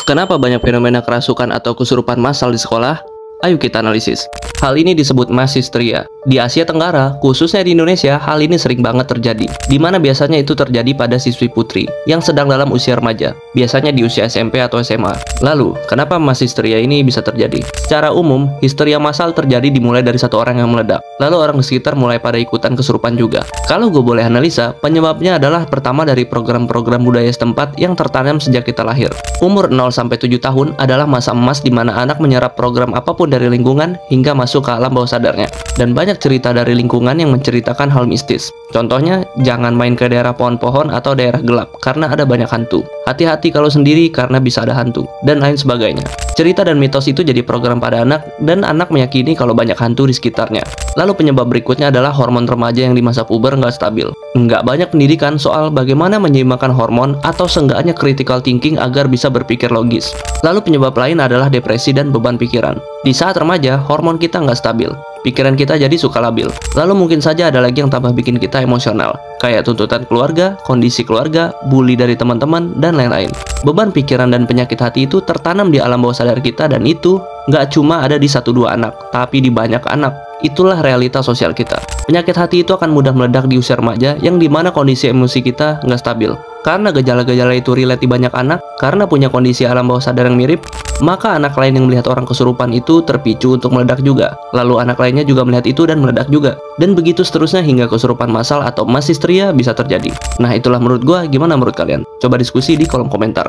Kenapa banyak fenomena kerasukan atau kesurupan massal di sekolah? Ayo kita analisis. Hal ini disebut mass hysteria. Di Asia Tenggara, khususnya di Indonesia, hal ini sering banget terjadi. Di mana biasanya itu terjadi pada siswi putri yang sedang dalam usia remaja, biasanya di usia SMP atau SMA. Lalu, kenapa mass hysteria ini bisa terjadi? Secara umum, histeria massal terjadi dimulai dari satu orang yang meledak. Lalu orang di sekitar mulai pada ikutan kesurupan juga. Kalau gue boleh analisa, penyebabnya adalah pertama dari program-program budaya setempat yang tertanam sejak kita lahir. Umur 0-7 tahun adalah masa emas di mana anak menyerap program apapun dari lingkungan hingga masuk ke alam bawah sadarnya. Dan banyak cerita dari lingkungan yang menceritakan hal mistis. Contohnya, jangan main ke daerah pohon-pohon atau daerah gelap karena ada banyak hantu. Hati-hati kalau sendiri karena bisa ada hantu, dan lain sebagainya. Cerita dan mitos itu jadi program pada anak, dan anak meyakini kalau banyak hantu di sekitarnya. Lalu penyebab berikutnya adalah hormon remaja yang di masa puber nggak stabil. Nggak banyak pendidikan soal bagaimana menyeimbangkan hormon atau seenggaknya critical thinking agar bisa berpikir logis. Lalu penyebab lain adalah depresi dan beban pikiran. Di saat remaja, hormon kita nggak stabil. Pikiran kita jadi suka labil. Lalu mungkin saja ada lagi yang tambah bikin kita emosional, kayak tuntutan keluarga, kondisi keluarga, bully dari teman-teman, dan lain-lain. Beban pikiran dan penyakit hati itu tertanam di alam bawah sadar kita, dan itu nggak cuma ada di 1-2 anak, tapi di banyak anak. Itulah realita sosial kita. Penyakit hati itu akan mudah meledak di usia remaja, yang dimana kondisi emosi kita nggak stabil. Karena gejala-gejala itu relate di banyak anak, karena punya kondisi alam bawah sadar yang mirip, maka anak lain yang melihat orang kesurupan itu terpicu untuk meledak juga. Lalu anak lainnya juga melihat itu dan meledak juga. Dan begitu seterusnya hingga kesurupan massal atau mass hysteria bisa terjadi. Nah, itulah menurut gua. Gimana menurut kalian? Coba diskusi di kolom komentar.